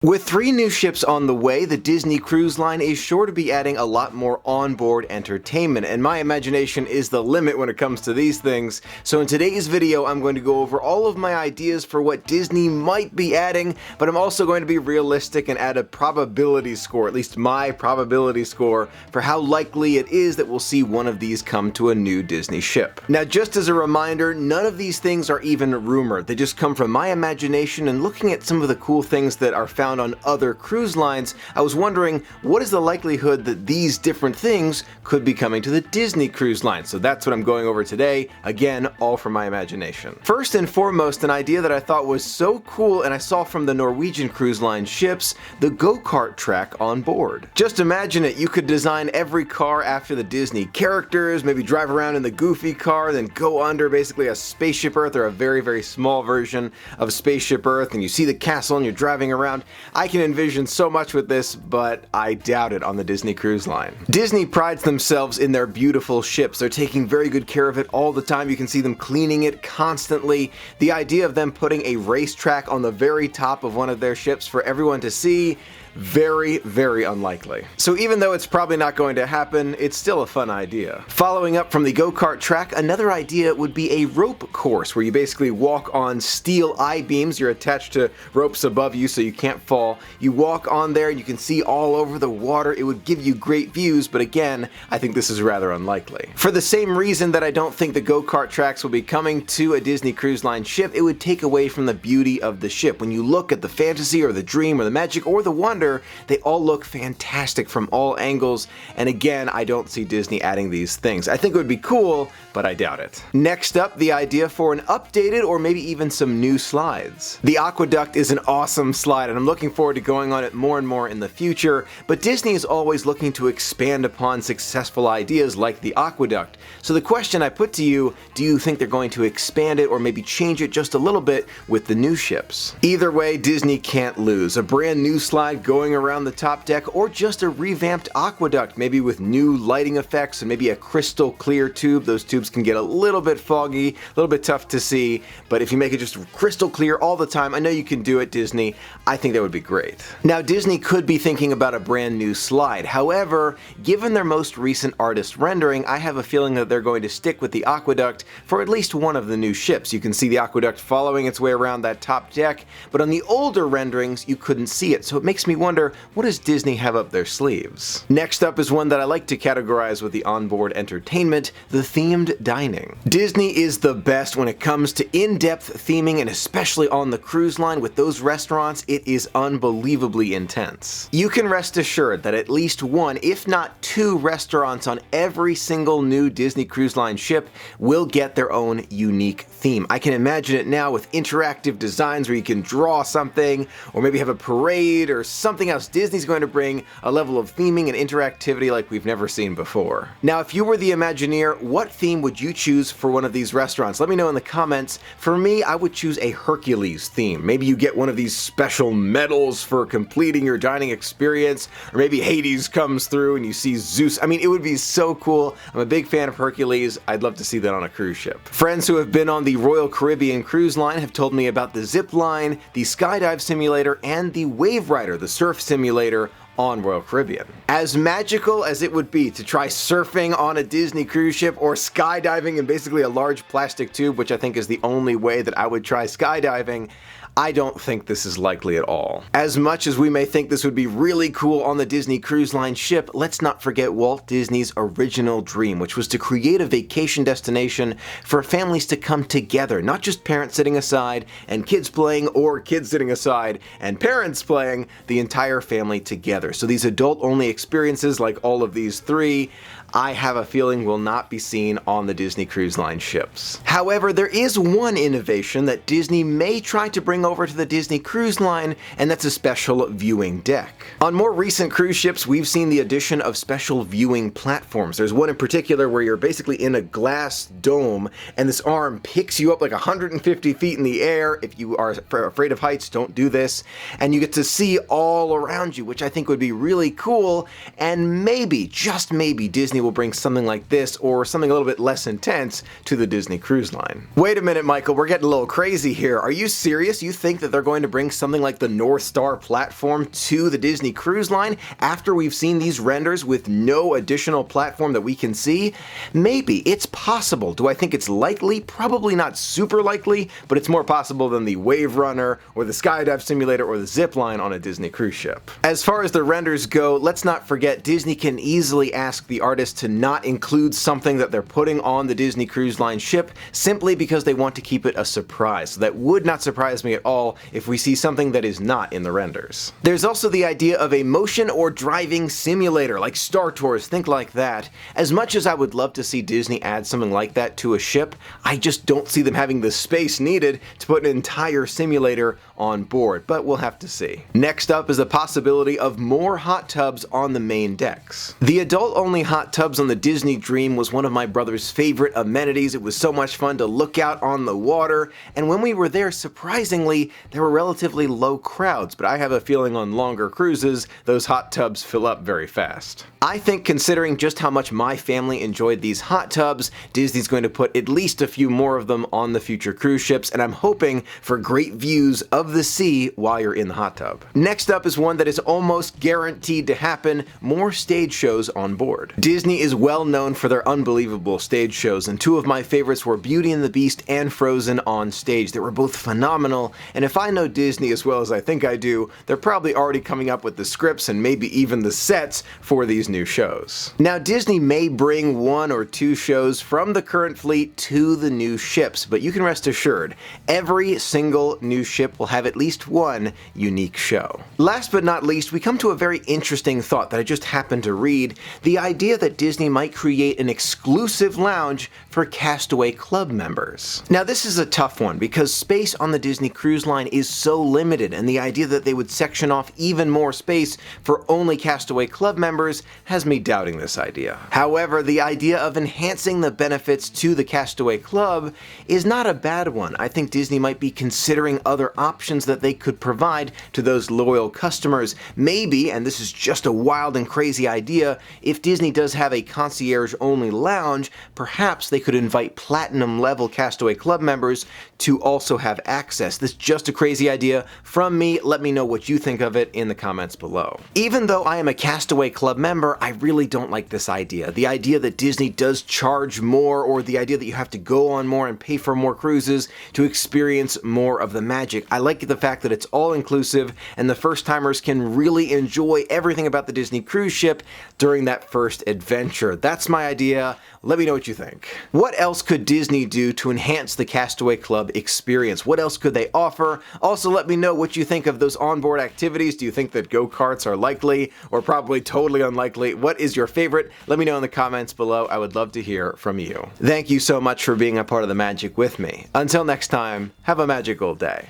With 3 new ships on the way, the Disney Cruise Line is sure to be adding a lot more onboard entertainment, and my imagination is the limit when it comes to these things. So in today's video, I'm going to go over all of my ideas for what Disney might be adding, but I'm also going to be realistic and add a probability score, at least my probability score, for how likely it is that we'll see one of these come to a new Disney ship. Now, just as a reminder, none of these things are even rumored. They just come from my imagination and looking at some of the cool things that are found on other cruise lines. I was wondering, what is the likelihood that these different things could be coming to the Disney Cruise Line? So that's what I'm going over today. Again, all from my imagination. First and foremost, an idea that I thought was so cool and I saw from the Norwegian Cruise Line ships, the go-kart track on board. Just imagine it, you could design every car after the Disney characters, maybe drive around in the Goofy car, then go under basically a Spaceship Earth or a very, very small version of Spaceship Earth, and you see the castle and you're driving around. I can envision so much with this, but I doubt it on the Disney Cruise Line. Disney prides themselves in their beautiful ships. They're taking very good care of it all the time. You can see them cleaning it constantly. The idea of them putting a racetrack on the very top of one of their ships for everyone to see, very, very unlikely. So even though it's probably not going to happen, it's still a fun idea. Following up from the go-kart track, another idea would be a rope course where you basically walk on steel I-beams. You're attached to ropes above you so you can't fall. You walk on there, you can see all over the water. It would give you great views, but again, I think this is rather unlikely. For the same reason that I don't think the go-kart tracks will be coming to a Disney Cruise Line ship, it would take away from the beauty of the ship. When you look at the fantasy or the dream or the magic or the wonder, they all look fantastic from all angles, and again, I don't see Disney adding these things. I think it would be cool, but I doubt it. Next up, the idea for an updated or maybe even some new slides. The Aqueduct is an awesome slide, and I'm looking forward to going on it more and more in the future, but Disney is always looking to expand upon successful ideas like the Aqueduct. So the question I put to you, do you think they're going to expand it or maybe change it just a little bit with the new ships? Either way, Disney can't lose. A brand new slide going around the top deck, or just a revamped aqueduct, maybe with new lighting effects and maybe a crystal clear tube. Those tubes can get a little bit foggy, a little bit tough to see, but if you make it just crystal clear all the time, I know you can do it, Disney. I think that would be great. Now, Disney could be thinking about a brand new slide. However, given their most recent artist rendering, I have a feeling that they're going to stick with the aqueduct for at least one of the new ships. You can see the aqueduct following its way around that top deck, but on the older renderings, you couldn't see it. So it makes me wonder, what does Disney have up their sleeves? Next up is one that I like to categorize with the onboard entertainment, the themed dining. Disney is the best when it comes to in-depth theming, and especially on the cruise line with those restaurants, it is unbelievably intense. You can rest assured that at least one, if not two restaurants on every single new Disney Cruise Line ship will get their own unique theme. I can imagine it now with interactive designs where you can draw something, or maybe have a parade or something else. Disney's going to bring a level of theming and interactivity like we've never seen before. Now, if you were the Imagineer, what theme would you choose for one of these restaurants? Let me know in the comments. For me, I would choose a Hercules theme. Maybe you get one of these special medals for completing your dining experience, or maybe Hades comes through and you see Zeus. I mean, it would be so cool. I'm a big fan of Hercules. I'd love to see that on a cruise ship. Friends who have been on the Royal Caribbean Cruise Line have told me about the zip line, the skydive simulator, and the wave rider, the surf simulator on Royal Caribbean. As magical as it would be to try surfing on a Disney cruise ship or skydiving in basically a large plastic tube, which I think is the only way that I would try skydiving, I don't think this is likely at all. As much as we may think this would be really cool on the Disney Cruise Line ship, let's not forget Walt Disney's original dream, which was to create a vacation destination for families to come together, not just parents sitting aside and kids playing, or kids sitting aside and parents playing, the entire family together. So these adult-only experiences like all of these three, I have a feeling will not be seen on the Disney Cruise Line ships. However, there is one innovation that Disney may try to bring over to the Disney Cruise Line, and that's a special viewing deck. On more recent cruise ships, we've seen the addition of special viewing platforms. There's one in particular where you're basically in a glass dome, and this arm picks you up like 150 feet in the air. If you are afraid of heights, don't do this. And you get to see all around you, which I think would be really cool, and maybe, just maybe, Disney will bring something like this or something a little bit less intense to the Disney Cruise Line. Wait a minute, Michael, we're getting a little crazy here. Are you serious? You think that they're going to bring something like the North Star platform to the Disney Cruise Line after we've seen these renders with no additional platform that we can see? Maybe. It's possible. Do I think it's likely? Probably not super likely, but it's more possible than the Wave Runner or the Skydive Simulator or the Zip Line on a Disney cruise ship. As far as the renders go, let's not forget Disney can easily ask the artist to not include something that they're putting on the Disney Cruise Line ship simply because they want to keep it a surprise. So that would not surprise me at all if we see something that is not in the renders. There's also the idea of a motion or driving simulator, like Star Tours, think like that. As much as I would love to see Disney add something like that to a ship, I just don't see them having the space needed to put an entire simulator on board, but we'll have to see. Next up is the possibility of more hot tubs on the main decks. The adult-only hot tubs on the Disney Dream was one of my brother's favorite amenities. It was so much fun to look out on the water, and when we were there, surprisingly, there were relatively low crowds, but I have a feeling on longer cruises, those hot tubs fill up very fast. I think considering just how much my family enjoyed these hot tubs, Disney's going to put at least a few more of them on the future cruise ships, and I'm hoping for great views of the sea while you're in the hot tub. Next up is one that is almost guaranteed to happen: more stage shows on board. Disney is well known for their unbelievable stage shows, and two of my favorites were Beauty and the Beast and Frozen on stage. They were both phenomenal, and if I know Disney as well as I think I do, they're probably already coming up with the scripts and maybe even the sets for these new shows. Now, Disney may bring one or two shows from the current fleet to the new ships, but you can rest assured, every single new ship will have at least one unique show. Last but not least, we come to a very interesting thought that I just happened to read: the idea that Disney might create an exclusive lounge for Castaway Club members. Now, this is a tough one because space on the Disney Cruise Line is so limited, and the idea that they would section off even more space for only Castaway Club members has me doubting this idea. However, the idea of enhancing the benefits to the Castaway Club is not a bad one. I think Disney might be considering other options that they could provide to those loyal customers. Maybe, and this is just a wild and crazy idea, if Disney does have a concierge-only lounge, perhaps they could invite platinum level Castaway Club members to also have access. This is just a crazy idea from me. Let me know what you think of it in the comments below. Even though I am a Castaway Club member, I really don't like this idea. The idea that Disney does charge more, or the idea that you have to go on more and pay for more cruises to experience more of the magic. I like the fact that it's all inclusive and the first timers can really enjoy everything about the Disney cruise ship during that first adventure. That's my idea. Let me know what you think. What else could Disney do to enhance the Castaway Club experience? What else could they offer? Also, let me know what you think of those onboard activities. Do you think that go-karts are likely or probably totally unlikely? What is your favorite? Let me know in the comments below. I would love to hear from you. Thank you so much for being a part of the magic with me. Until next time, have a magical day.